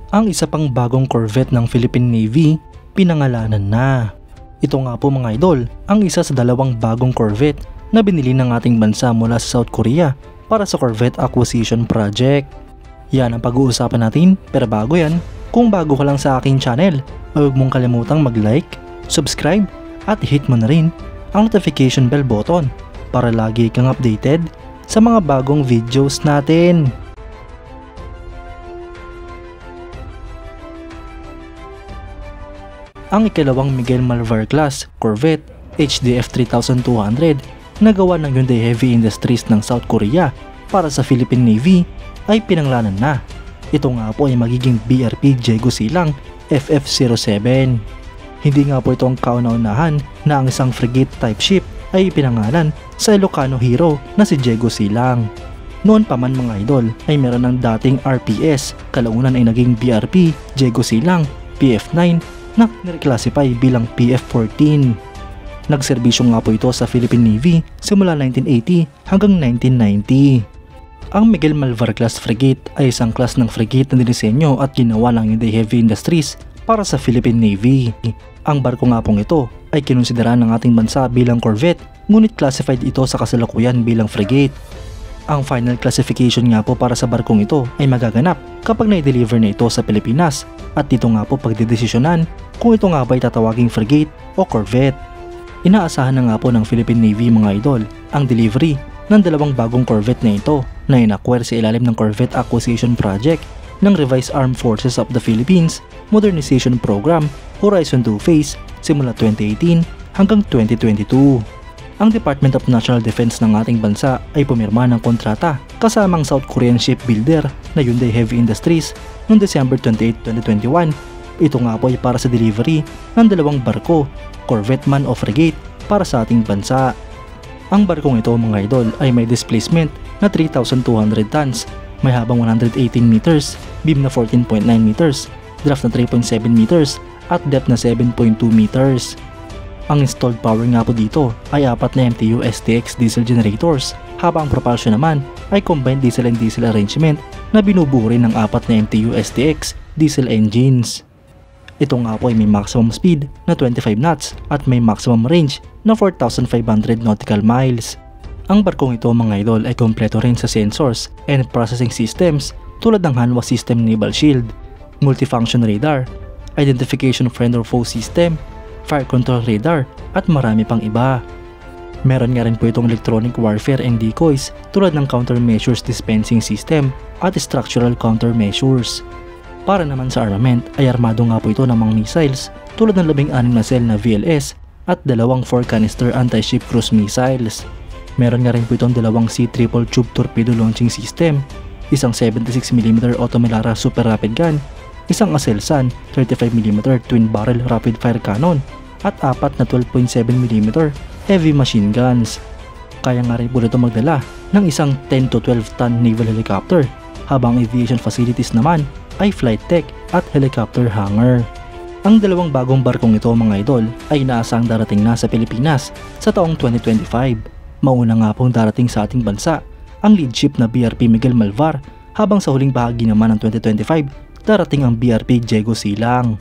ang isa pang bagong corvette ng Philippine Navy pinangalanan na. Ito nga po mga idol, ang isa sa dalawang bagong corvette na binili ng ating bansa mula sa South Korea para sa Corvette Acquisition Project. Yan ang pag-uusapan natin, pero bago yan, kung bago ka lang sa aking channel, huwag mong kalimutang mag-like, subscribe at hit mo na rin ang notification bell button para lagi kang updated sa mga bagong videos natin. Ang ikalawang Miguel Malvar class Corvette HDF 3200 na gawa ng Hyundai Heavy Industries ng South Korea para sa Philippine Navy ay pinanglanan na. Ito nga po ay magiging BRP Diego Silang FF07. Hindi nga po ito ang kauna-unahan na ang isang frigate type ship ay pinangalan sa Ilocano hero na si Diego Silang. Noon pa man mga idol ay meron ng dating RPS, kalaunan ay naging BRP Diego Silang PF9 na nireclassify bilang PF14. Nagserbisyo nga po ito sa Philippine Navy simula 1980 hanggang 1990. Ang Miguel Malvar class frigate ay isang class ng frigate na dinisenyo at ginawa ng Hyundai Heavy Industries para sa Philippine Navy. Ang barko nga pong ito ay kinonsidera ng ating bansa bilang corvette, ngunit classified ito sa kasalukuyan bilang frigate. Ang final classification nga po para sa barkong ito ay magaganap kapag na-deliver na ito sa Pilipinas at dito nga po pagdedesisyonan kung ito nga ba ay tatawaging frigate o corvette. Inaasahan na nga po ng Philippine Navy mga idol ang delivery ng dalawang bagong corvette na ito na inacquire sa ilalim ng Corvette Acquisition Project ng Revised Armed Forces of the Philippines Modernization Program Horizon 2 Phase simula 2018 hanggang 2022. Ang Department of National Defense ng ating bansa ay pumirma ng kontrata kasamang South Korean shipbuilder na Hyundai Heavy Industries noong December 28, 2021. Ito nga po ay para sa delivery ng dalawang barko, corvette man o frigate para sa ating bansa. Ang barkong ito mga idol ay may displacement na 3,200 tons, may habang 118 meters, beam na 14.9 meters, draft na 3.7 meters at depth na 7.2 meters. Ang installed power nga po dito ay 4 na MTU STX diesel generators, habang ang propulsion naman ay combined diesel and diesel arrangement na binubuo rin ng 4 na MTU STX diesel engines. Ito nga po ay may maximum speed na 25 knots at may maximum range na 4,500 nautical miles. Ang barkong ito mga idol ay kompleto rin sa sensors and processing systems tulad ng Hanwha System Naval Shield, multifunction radar, identification friend or foe system, fire control radar at marami pang iba. Meron nga rin po itong electronic warfare and decoys tulad ng countermeasures dispensing system at structural countermeasures. Para naman sa armament ay armado nga po ito ng mga missiles tulad ng 16 na cell na VLS at 2 4-canister anti-ship cruise missiles. Meron nga rin po itong 2 C-triple tube torpedo launching system, isang 76mm Automelara super rapid gun, isang Aselsan 35mm twin barrel rapid fire cannon at 4 na 12.7mm heavy machine guns. Kaya nga rin po ito magdala ng isang 10 to 12 ton naval helicopter, habang aviation facilities naman ay flight deck at helicopter hangar. Ang dalawang bagong barkong ito mga idol ay inaasang darating na sa Pilipinas sa taong 2025. Mauna nga pong darating sa ating bansa ang lead ship na BRP Miguel Malvar, habang sa huling bahagi naman ng 2025 darating ang BRP Diego Silang.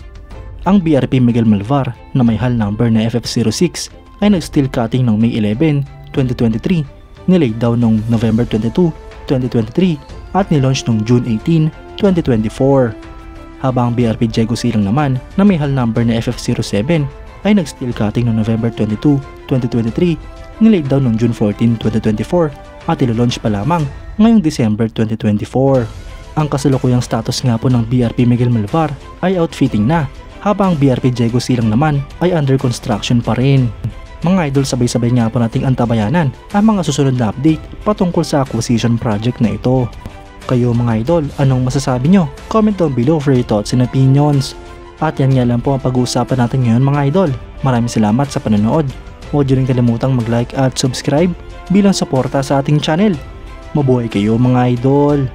Ang BRP Miguel Malvar na may hull number na FF06 ay nag-steel cutting noong May 11, 2023, nilay down noong November 22, 2023 at nilaunch noong June 18, 2024. Habang ang BRP Diego Silang naman na may hull number na FF07 ay nag-steel cutting noong November 22, 2023, nilay down noong June 14, 2024 at ilo-launch pa lamang ngayong December 2024. Ang kasalukuyang status nga po ng BRP Miguel Malvar ay outfitting na, habang ang BRP Diego Silang naman ay under construction pa rin. Mga idol, sabay-sabay nga po nating antabayanan ang mga susunod na update patungkol sa acquisition project na ito. Kayo mga idol, anong masasabi nyo? Comment down below for your thoughts and opinions. At yan nga lang po ang pag-uusapan natin ngayon mga idol. Maraming salamat sa panonood. Huwag nyo rin kalimutang mag-like at subscribe bilang suporta sa ating channel. Mabuhay kayo mga idol!